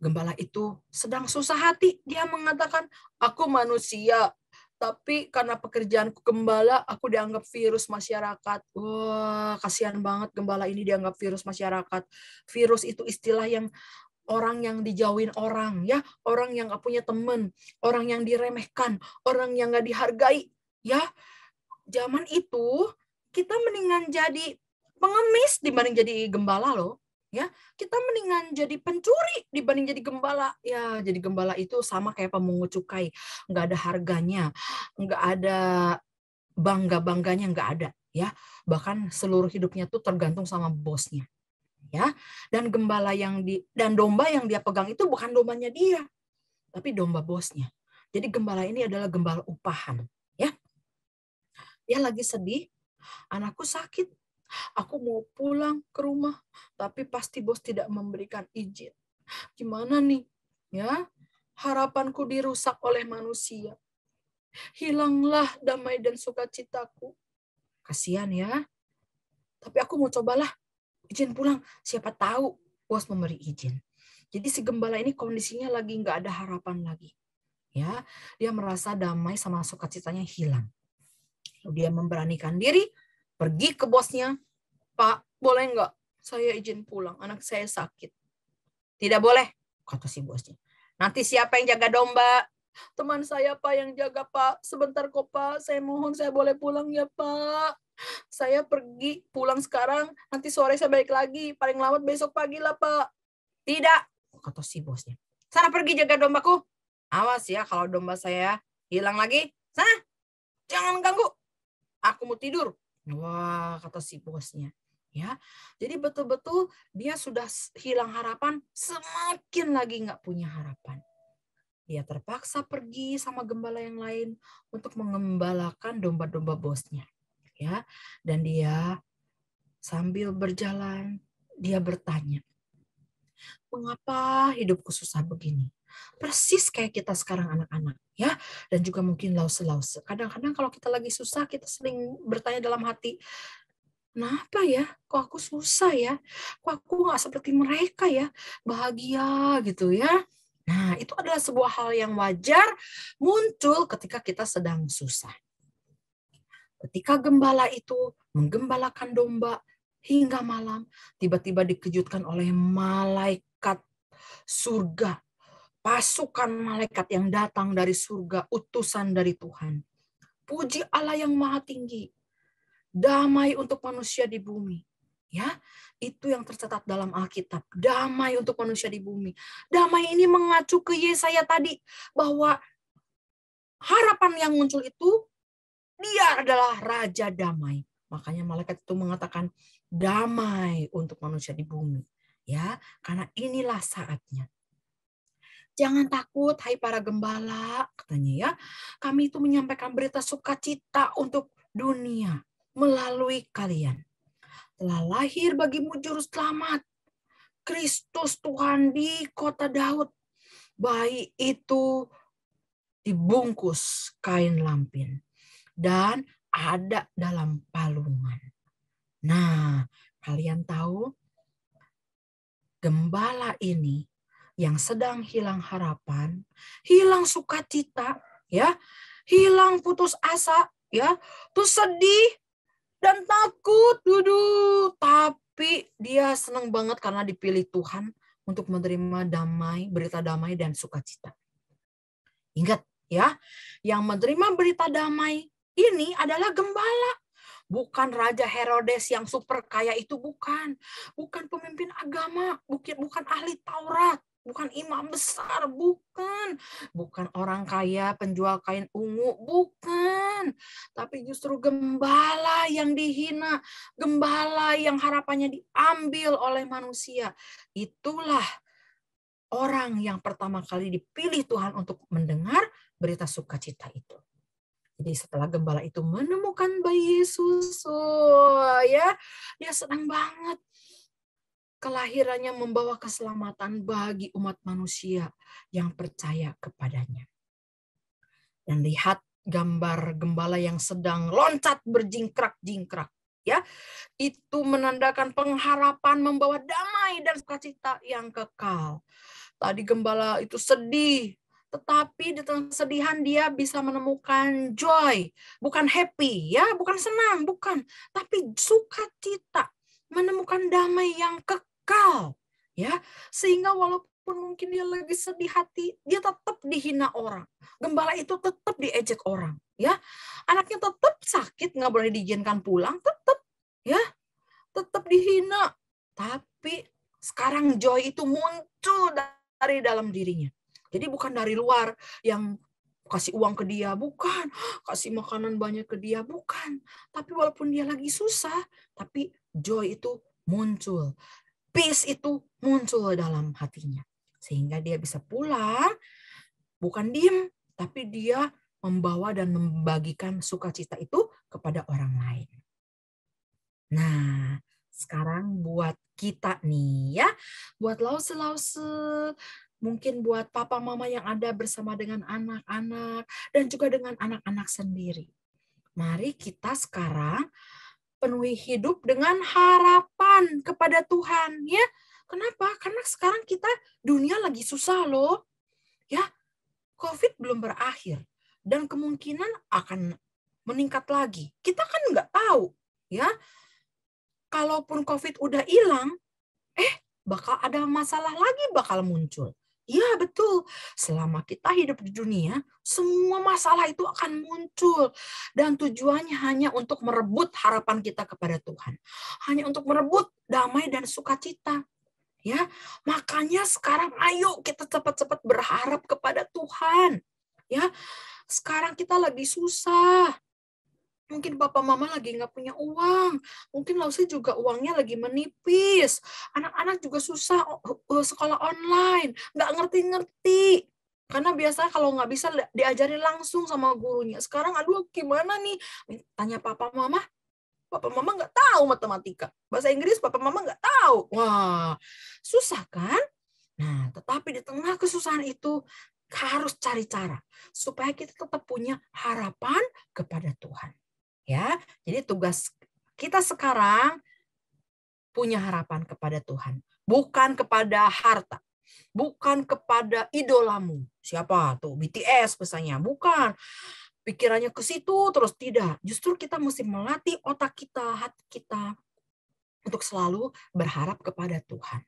Gembala itu sedang susah hati. Dia mengatakan, aku manusia, tapi karena pekerjaanku gembala, aku dianggap virus masyarakat. Wah, kasihan banget gembala ini dianggap virus masyarakat. Virus itu istilah yang orang yang dijauhin orang, ya, orang yang nggak punya teman, orang yang diremehkan, orang yang nggak dihargai, ya. Zaman itu kita mendingan jadi pengemis dibanding jadi gembala loh, ya. Kita mendingan jadi pencuri dibanding jadi gembala. Ya, jadi gembala itu sama kayak pemungut cukai, nggak ada harganya, nggak ada bangga-bangganya, nggak ada, ya. Bahkan seluruh hidupnya tuh tergantung sama bosnya. Ya, dan dan domba yang dia pegang itu bukan dombanya dia, tapi domba bosnya. Jadi gembala ini adalah gembala upahan, ya. Dia lagi sedih, anakku sakit, aku mau pulang ke rumah, tapi pasti bos tidak memberikan izin. Gimana nih? Ya, harapanku dirusak oleh manusia. Hilanglah damai dan sukacitaku. Kasihan ya. Tapi aku mau cobalah izin pulang, siapa tahu bos memberi izin. Jadi si gembala ini kondisinya lagi nggak ada harapan lagi, ya. Dia merasa damai sama sukacitanya hilang. Lalu dia memberanikan diri pergi ke bosnya. Pak, boleh nggak saya izin pulang? Anak saya sakit. Tidak boleh, kata si bosnya. Nanti siapa yang jaga domba? Teman saya Pak yang jaga Pak. Sebentar kok Pak, saya mohon saya boleh pulang ya Pak. Saya pergi pulang sekarang, nanti sore saya balik lagi. Paling lambat besok pagi lah, Pak. Tidak, kata si bosnya. Sana pergi jaga dombaku. Awas ya kalau domba saya hilang lagi. Sana, jangan ganggu. Aku mau tidur. Wah, kata si bosnya. Ya, jadi betul-betul dia sudah hilang harapan, semakin lagi nggak punya harapan. Dia terpaksa pergi sama gembala yang lain untuk mengembalakan domba-domba bosnya. Ya, dan dia sambil berjalan, dia bertanya, mengapa hidupku susah begini? Persis kayak kita sekarang anak-anak, ya, dan juga mungkin lause-lause. Kadang-kadang kalau kita lagi susah, kita sering bertanya dalam hati, kenapa ya? Kok aku susah ya? Kok aku nggak seperti mereka ya? Bahagia gitu ya. Nah, itu adalah sebuah hal yang wajar muncul ketika kita sedang susah. Ketika gembala itu menggembalakan domba hingga malam, tiba-tiba dikejutkan oleh malaikat surga. Pasukan malaikat yang datang dari surga, utusan dari Tuhan. Puji Allah yang maha tinggi. Damai untuk manusia di bumi. Ya, itu yang tercatat dalam Alkitab. Damai untuk manusia di bumi. Damai ini mengacu ke Yesaya tadi. Bahwa harapan yang muncul itu dia adalah Raja Damai. Makanya malaikat itu mengatakan damai untuk manusia di bumi. Ya, karena inilah saatnya. Jangan takut, hai para gembala, katanya ya. Kami itu menyampaikan berita sukacita untuk dunia melalui kalian. Telah lahir bagimu juru selamat, Kristus Tuhan di kota Daud. Bayi itu dibungkus kain lampin dan ada dalam palungan. Nah, kalian tahu gembala ini yang sedang hilang harapan, hilang sukacita, ya, hilang putus asa, ya, tuh sedih dan takut, tapi dia senang banget karena dipilih Tuhan untuk menerima damai, berita damai dan sukacita. Ingat ya, yang menerima berita damai ini adalah gembala. Bukan Raja Herodes yang super kaya itu, bukan. Bukan pemimpin agama, bukan ahli Taurat, bukan imam besar, bukan. Bukan orang kaya penjual kain ungu, bukan. Tapi justru gembala yang dihina, gembala yang harapannya diambil oleh manusia. Itulah orang yang pertama kali dipilih Tuhan untuk mendengar berita sukacita itu. Jadi setelah gembala itu menemukan bayi Yesus, ya, dia senang banget. Kelahirannya membawa keselamatan bagi umat manusia yang percaya kepadanya. Dan lihat gambar gembala yang sedang loncat berjingkrak-jingkrak. Ya, itu menandakan pengharapan membawa damai dan sukacita yang kekal. Tadi gembala itu sedih, tetapi di tengah kesedihan dia bisa menemukan joy, bukan happy, ya, bukan senang, bukan, tapi sukacita, menemukan damai yang kekal, ya, sehingga walaupun walaupun mungkin dia lagi sedih hati, dia tetap dihina orang. Gembala itu tetap diejek orang, ya. Anaknya tetap sakit, nggak boleh diizinkan pulang, tetap dihina. Tapi sekarang joy itu muncul dari dalam dirinya. Jadi bukan dari luar yang kasih uang ke dia, bukan. Kasih makanan banyak ke dia, bukan. Tapi walaupun dia lagi susah, tapi joy itu muncul. Peace itu muncul dalam hatinya. Sehingga dia bisa pulang, bukan diem, tapi dia membawa dan membagikan sukacita itu kepada orang lain. Nah, sekarang buat kita nih ya, buat lause-lause, mungkin buat papa mama yang ada bersama dengan anak-anak dan juga dengan anak-anak sendiri. Mari kita sekarang penuhi hidup dengan harapan kepada Tuhan, ya. Kenapa? Karena sekarang kita dunia lagi susah loh. Ya. COVID belum berakhir dan kemungkinan akan meningkat lagi. Kita kan nggak tahu, ya. Kalaupun COVID udah hilang, bakal ada masalah lagi bakal muncul. Ya betul, selama kita hidup di dunia, semua masalah itu akan muncul. Dan tujuannya hanya untuk merebut harapan kita kepada Tuhan. Hanya untuk merebut damai dan sukacita. Ya, makanya sekarang ayo kita cepat-cepat berharap kepada Tuhan. Ya, sekarang kita lagi susah. Mungkin papa mama lagi nggak punya uang. Mungkin Lause juga uangnya lagi menipis. Anak-anak juga susah sekolah online. Nggak ngerti-ngerti. Karena biasa kalau nggak bisa diajarin langsung sama gurunya. Sekarang aduh gimana nih? Tanya papa mama. Papa mama nggak tahu matematika. Bahasa Inggris papa mama nggak tahu. Wah, susah kan? Nah, tetapi di tengah kesusahan itu harus cari cara. Supaya kita tetap punya harapan kepada Tuhan. Ya, jadi tugas kita sekarang punya harapan kepada Tuhan, bukan kepada harta, bukan kepada idolamu. Siapa tuh? BTS misalnya, bukan. Pikirannya ke situ terus tidak. Justru kita mesti melatih otak kita, hati kita untuk selalu berharap kepada Tuhan.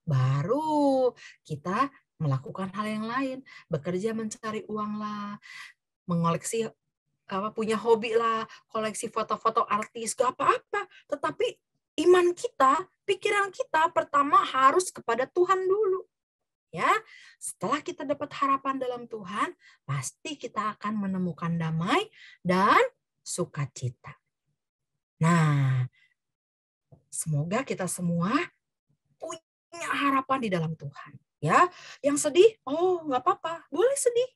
Baru kita melakukan hal yang lain, bekerja mencari uang lah, mengoleksi punya hobi lah, koleksi foto-foto artis, gak apa-apa. Tetapi iman kita, pikiran kita pertama harus kepada Tuhan dulu. Ya, setelah kita dapat harapan dalam Tuhan, pasti kita akan menemukan damai dan sukacita. Nah, semoga kita semua punya harapan di dalam Tuhan. Ya, yang sedih, nggak apa-apa, boleh sedih.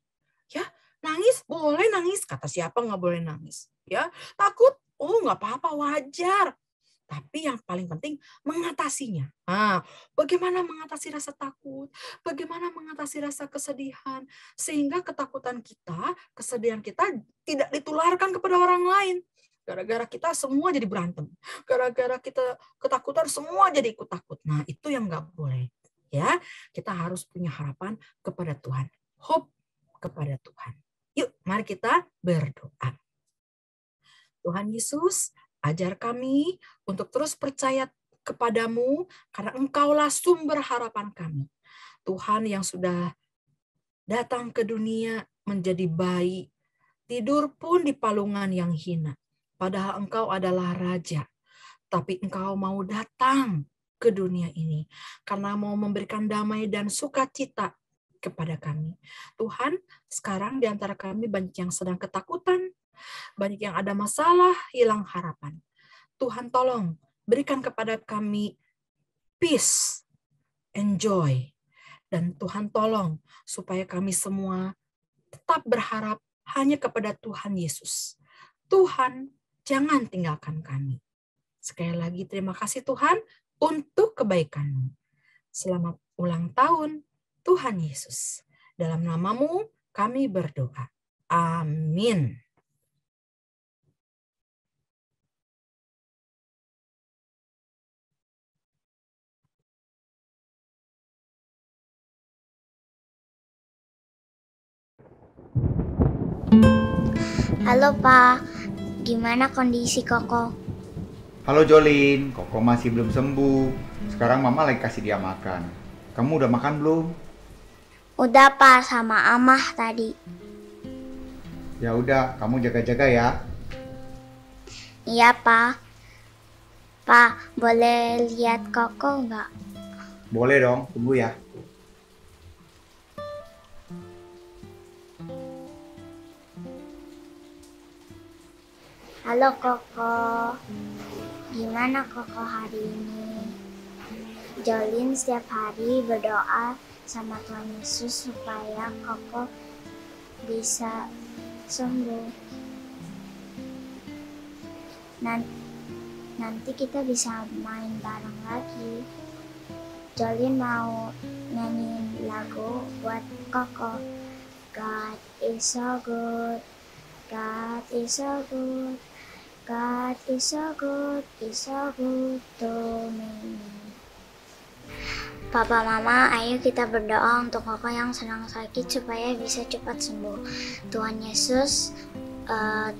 Ya. Nangis, boleh nangis. Kata siapa nggak boleh nangis? Ya, takut, nggak apa-apa, wajar. Tapi yang paling penting mengatasinya. Bagaimana mengatasi rasa takut? Bagaimana mengatasi rasa kesedihan? Sehingga ketakutan kita, kesedihan kita tidak ditularkan kepada orang lain. Gara-gara kita semua jadi berantem. Gara-gara kita ketakutan, semua jadi ikut takut. Nah, itu yang nggak boleh. Ya, kita harus punya harapan kepada Tuhan. Hope kepada Tuhan. Yuk, mari kita berdoa. Tuhan Yesus, ajar kami untuk terus percaya kepadamu karena Engkaulah sumber harapan kami. Tuhan yang sudah datang ke dunia menjadi bayi, tidur pun di palungan yang hina. Padahal Engkau adalah Raja, tapi Engkau mau datang ke dunia ini karena mau memberikan damai dan sukacita kepada kami. Tuhan, sekarang di antara kami banyak yang sedang ketakutan, banyak yang ada masalah, hilang harapan. Tuhan tolong berikan kepada kami peace and joy. Dan Tuhan tolong supaya kami semua tetap berharap hanya kepada Tuhan Yesus. Tuhan, jangan tinggalkan kami. Sekali lagi terima kasih Tuhan untuk kebaikan-Mu. Selamat ulang tahun Tuhan Yesus. Dalam nama-Mu kami berdoa. Amin. Halo Pak, gimana kondisi Koko? Halo Jolin, Koko masih belum sembuh. Sekarang Mama lagi kasih dia makan. Kamu udah makan belum? Udah Pa, sama Amah tadi. Ya udah, kamu jaga-jaga ya. Iya Pa. Pa, boleh lihat Koko nggak? Boleh dong, tunggu ya. Halo Koko, gimana Koko hari ini? Jolin setiap hari berdoa sama Tuhan Yesus supaya Koko bisa sembuh. Nanti kita bisa main bareng lagi. Jolin mau nyanyiin lagu buat Koko. God is so good, God is so good, God is so good to me. Papa, Mama, ayo kita berdoa untuk Koko yang sedang sakit supaya bisa cepat sembuh. Tuhan Yesus,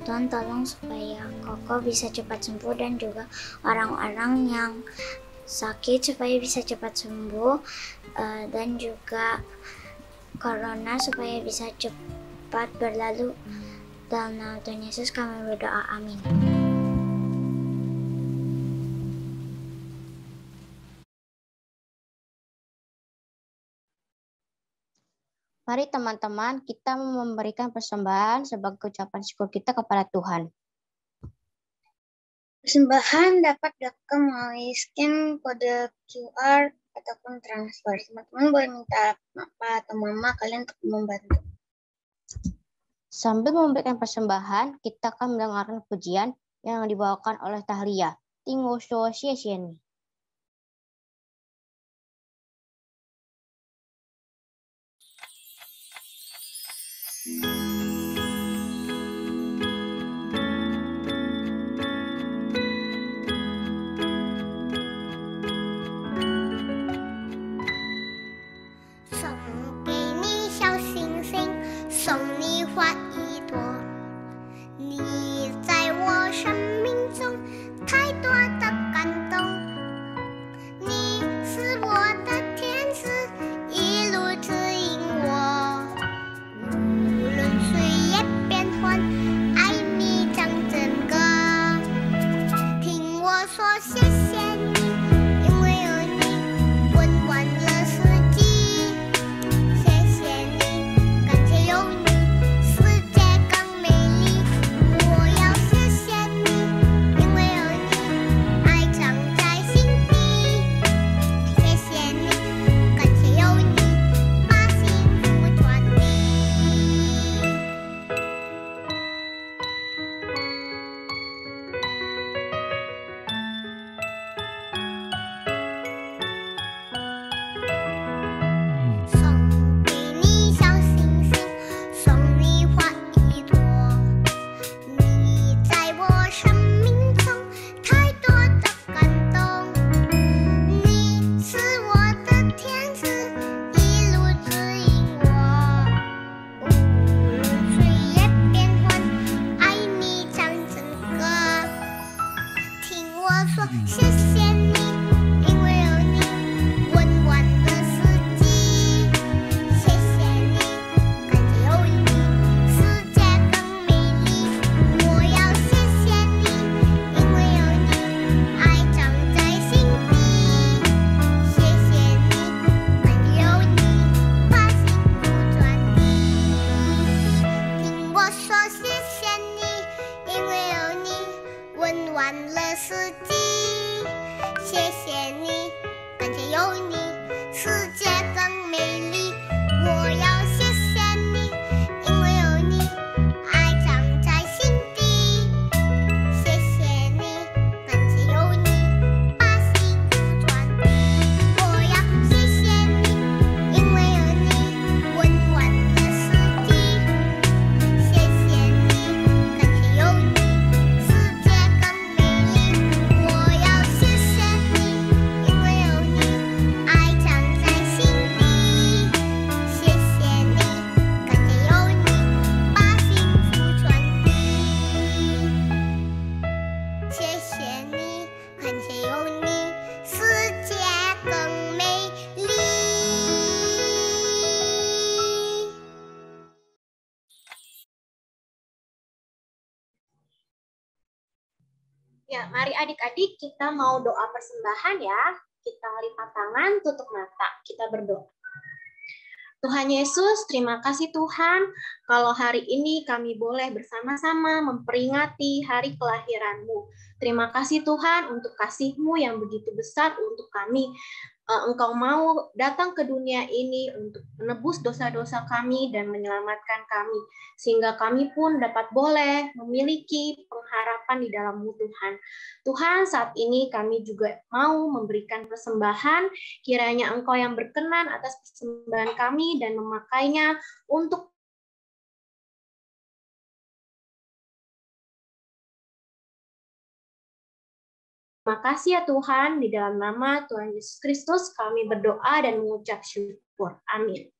Tuhan tolong supaya Koko bisa cepat sembuh dan juga orang-orang yang sakit supaya bisa cepat sembuh, dan juga Corona supaya bisa cepat berlalu. Dalam nama Tuhan Yesus kami berdoa, amin. Mari teman-teman, kita memberikan persembahan sebagai ucapan syukur kita kepada Tuhan. Persembahan dapat dilakukan melalui scan kode QR ataupun transfer. Teman-teman boleh minta Papa atau Mama kalian untuk membantu. Sambil memberikan persembahan, kita akan mendengarkan pujian yang dibawakan oleh Tahlia. Tinggu so siesieni. Ya, mari adik-adik kita mau doa persembahan ya. Kita lipat tangan, tutup mata, kita berdoa. Tuhan Yesus, terima kasih Tuhan, kalau hari ini kami boleh bersama-sama memperingati hari kelahiran-Mu. Terima kasih Tuhan untuk kasih-Mu yang begitu besar untuk kami. Engkau mau datang ke dunia ini untuk menebus dosa-dosa kami dan menyelamatkan kami. Sehingga kami pun dapat boleh memiliki pengharapan di dalam-Mu Tuhan. Tuhan, saat ini kami juga mau memberikan persembahan, kiranya Engkau yang berkenan atas persembahan kami dan memakainya untuk Terima kasih ya Tuhan, di dalam nama Tuhan Yesus Kristus kami berdoa dan mengucap syukur. Amin.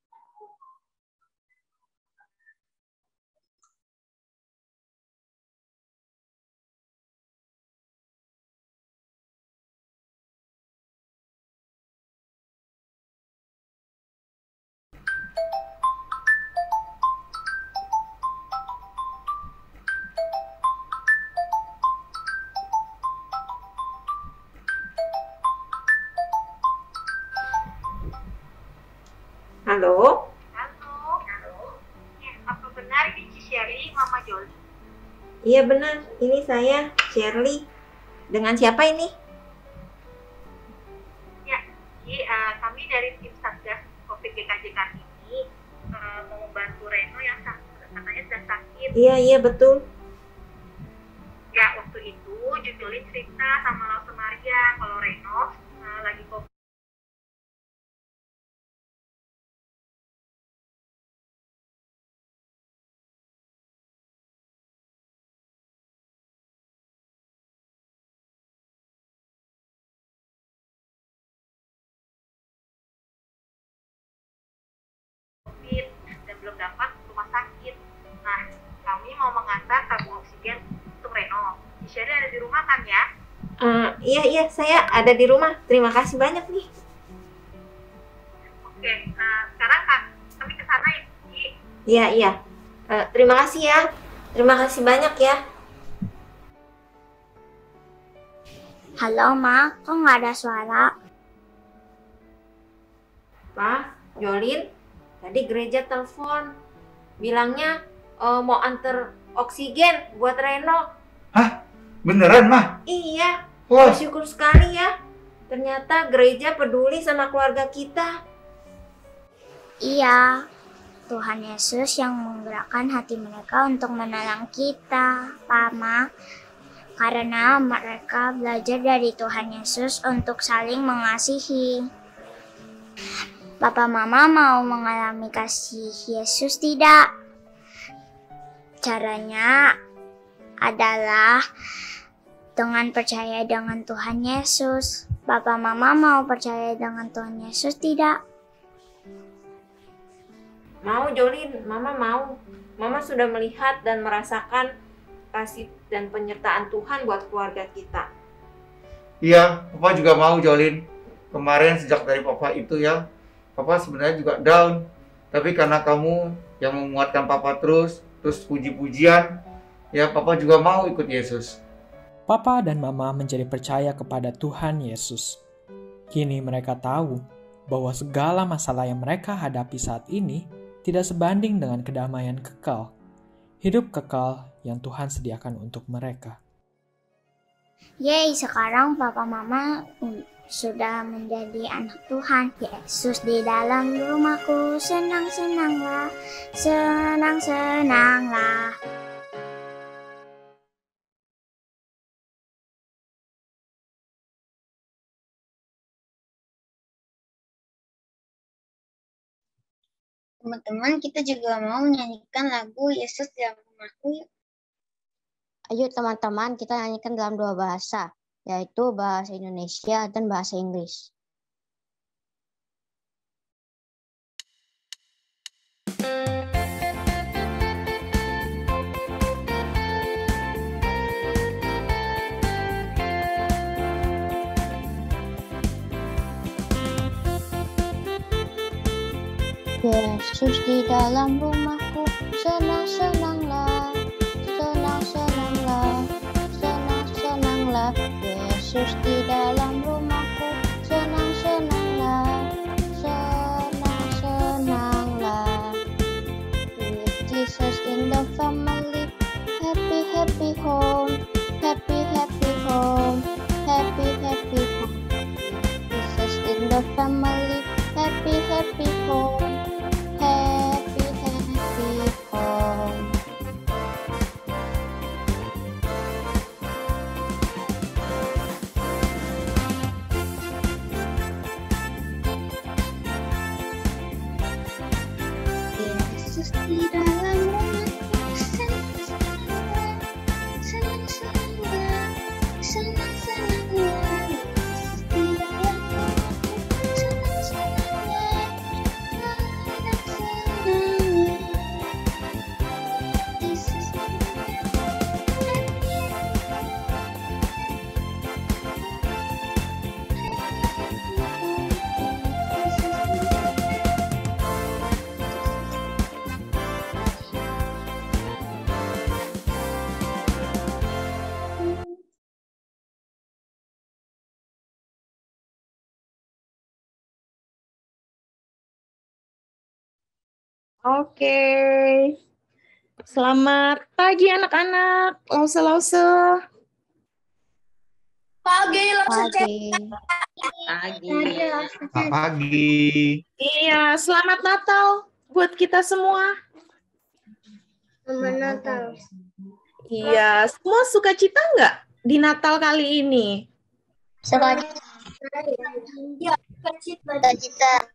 Halo? Halo. Ya, apa benar ini Shirley, Mama Joli? Iya benar, ini saya, Shirley. Dengan siapa ini? Ya, kami dari tim Satgas COVID GKJ Kartini mau membantu Reno yang katanya sedang sakit. Iya betul. Ya, waktu itu Jujulin cerita sama Laura Maria kalau Reno lagi COVID. Dan belum dapat rumah sakit. Nah, kami mau mengantar tabung oksigen untuk Reno. Shirley ada di rumah kan ya? Iya, saya ada di rumah. Terima kasih banyak nih. Oke, sekarang kami ke sana ya, Ci. Iya. Terima kasih ya. Terima kasih banyak ya. Halo, Ma. Kok nggak ada suara? Pak, Jolin, tadi gereja telepon. Bilangnya mau antar oksigen buat Reno. Hah? Beneran, Mah? Iya, Wah. bersyukur sekali ya. Ternyata gereja peduli sama keluarga kita. Iya, Tuhan Yesus yang menggerakkan hati mereka untuk menolong kita, Pak, Ma. Karena mereka belajar dari Tuhan Yesus untuk saling mengasihi. Papa Mama mau mengalami kasih Yesus tidak? Caranya adalah dengan percaya dengan Tuhan Yesus. Papa Mama mau percaya dengan Tuhan Yesus tidak? Mau, Jolin, Mama mau. Mama sudah melihat dan merasakan kasih dan penyertaan Tuhan buat keluarga kita. Iya, Papa juga mau, Jolin. Kemarin sejak dari Papa itu ya, Papa sebenarnya juga down. Tapi karena kamu yang menguatkan Papa terus puji-pujian, ya Papa juga mau ikut Yesus. Papa dan Mama menjadi percaya kepada Tuhan Yesus. Kini mereka tahu bahwa segala masalah yang mereka hadapi saat ini tidak sebanding dengan kedamaian kekal. Hidup kekal yang Tuhan sediakan untuk mereka. Yeay, sekarang Papa Mama sudah menjadi anak Tuhan. Yesus di dalam rumahku, senang-senanglah, senang-senanglah. Teman-teman, kita juga mau menyanyikan lagu Yesus di dalam rumahku yuk. Ayo teman-teman, kita nyanyikan dalam dua bahasa, yaitu bahasa Indonesia dan bahasa Inggris. Yesus di dalam rumahku, senang-senanglah, senang-senanglah, senang-senanglah. Yesus di dalam rumahku, senang-senanglah, senang-senanglah. With Jesus in the family, happy happy home, happy happy home, happy happy home. Jesus in the family, happy happy home, happy happy home. Yesus di dalam rumahku, senang-senanglah, senang-senanglah, senang-senanglah. Yesus di dalam rumahku, senang-senanglah, senang-senanglah. Yesus di Oke. Selamat pagi anak-anak. Lause-lause. Pagi, Pagi. Selamat pagi. Iya, selamat Natal buat kita semua. Selamat Natal. Iya, semua sukacita nggak di Natal kali ini? Cita-cita.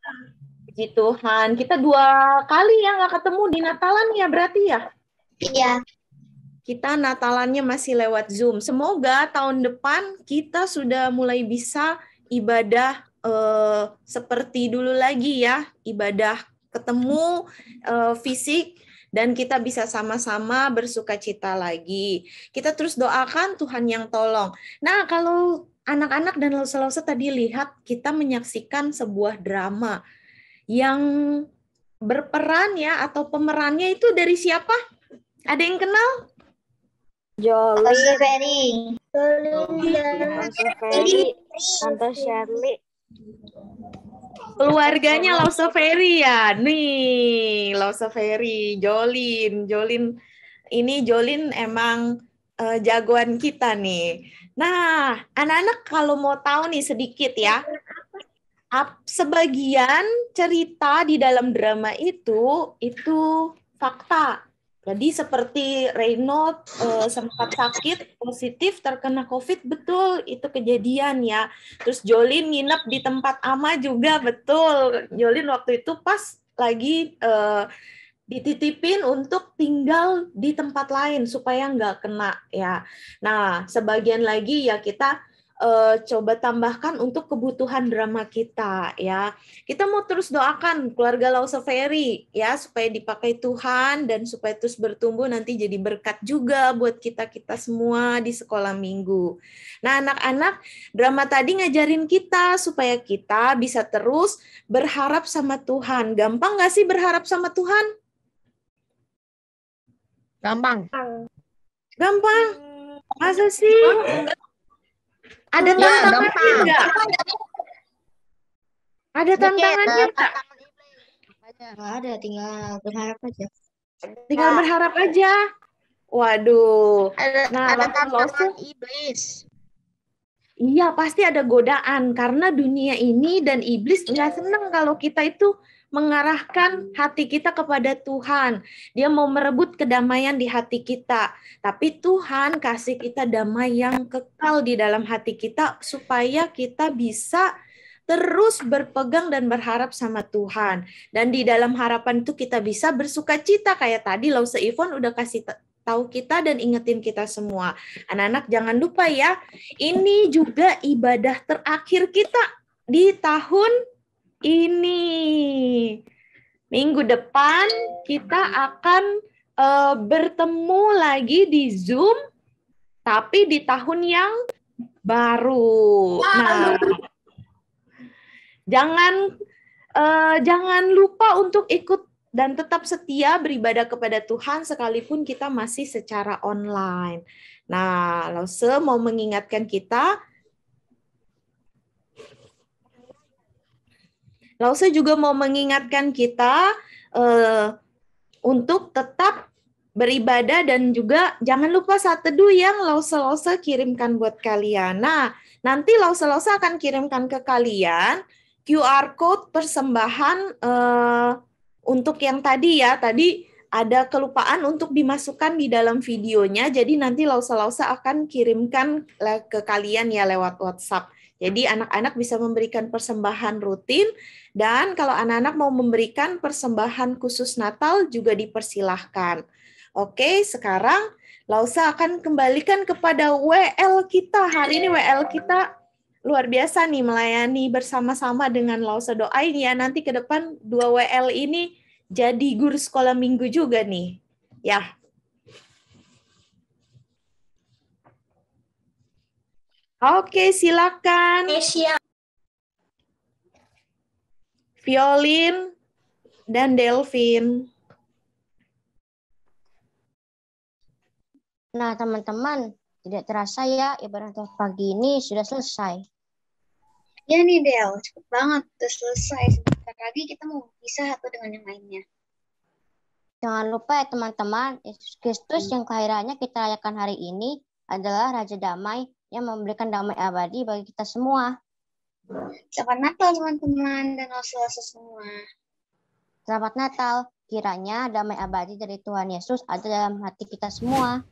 Puji Tuhan, kita 2 kali ya nggak ketemu di Natalan ya berarti ya? Iya. Kita Natalannya masih lewat Zoom. Semoga tahun depan kita sudah mulai bisa ibadah seperti dulu lagi ya. Ibadah ketemu fisik dan kita bisa sama-sama bersukacita lagi. Kita terus doakan Tuhan yang tolong. Nah, kalau anak-anak dan lause-lause tadi lihat kita menyaksikan sebuah drama yang berperan ya atau pemerannya itu dari siapa? Ada yang kenal? Jolin. Tante Shirley. Keluarganya Lause Ferry ya. Nih, Lause Ferry, Jolin. Jolin emang jagoan kita nih. Nah, anak-anak kalau mau tahu nih sedikit ya. Sebagian cerita di dalam drama itu fakta. Jadi seperti Reynold sempat sakit positif terkena COVID, betul itu kejadian ya. Terus Jolin nginep di tempat Ama juga, betul. Jolin waktu itu pas lagi dititipin untuk tinggal di tempat lain supaya nggak kena ya. Nah, sebagian lagi ya kita coba tambahkan untuk kebutuhan drama kita ya. Kita mau terus doakan keluarga Lause Ferry ya supaya dipakai Tuhan dan supaya terus bertumbuh nanti jadi berkat juga buat kita semua di sekolah minggu. Nah, anak-anak, drama tadi ngajarin kita supaya kita bisa terus berharap sama Tuhan. Gampang nggak sih berharap sama Tuhan? Gampang. Gampang. Masa sih? Ada tantangannya enggak? Ada tantangannya enggak? Nggak ada, tinggal berharap aja. Tinggal berharap aja. Waduh. Ada tantangan iblis. Iya, pasti ada godaan. Karena dunia ini dan iblis nggak senang kalau kita itu mengarahkan hati kita kepada Tuhan. Dia mau merebut kedamaian di hati kita. Tapi Tuhan kasih kita damai yang kekal di dalam hati kita supaya kita bisa terus berpegang dan berharap sama Tuhan. Dan di dalam harapan itu kita bisa bersukacita. Kayak tadi Lause Ivon udah kasih tahu kita dan ingetin kita semua. Anak-anak jangan lupa ya, ini juga ibadah terakhir kita di tahun ini. Minggu depan kita akan bertemu lagi di Zoom, tapi di tahun yang baru. Nah, jangan lupa untuk ikut dan tetap setia beribadah kepada Tuhan sekalipun kita masih secara online. Nah, Lause mau mengingatkan kita, Lause juga mau mengingatkan kita untuk tetap beribadah dan juga jangan lupa saat teduh yang Lause kirimkan buat kalian. Nah, nanti Lause akan kirimkan ke kalian QR code persembahan untuk yang tadi ya. Tadi ada kelupaan untuk dimasukkan di dalam videonya. Jadi nanti Lause akan kirimkan ke kalian ya lewat WhatsApp. Jadi anak-anak bisa memberikan persembahan rutin dan kalau anak-anak mau memberikan persembahan khusus Natal juga dipersilahkan. Oke, sekarang Lause akan kembalikan kepada WL kita. Hari ini WL kita luar biasa nih melayani bersama-sama dengan Lause. Doain ya nanti ke depan 2 WL ini jadi guru sekolah minggu juga nih. Ya. Oke, silakan. Siap. Violin dan Delvin. Nah, teman-teman, tidak terasa ya ibadah pagi ini sudah selesai. Ya nih Del, cepet banget udah selesai. Sebentar lagi kita mau bisa satu dengan yang lainnya. Jangan lupa ya teman-teman, Yesus Kristus yang kelahirannya kita rayakan hari ini adalah Raja Damai yang memberikan damai abadi bagi kita semua. Selamat Natal teman-teman dan Lause semua. Selamat Natal, kiranya damai abadi dari Tuhan Yesus ada dalam hati kita semua.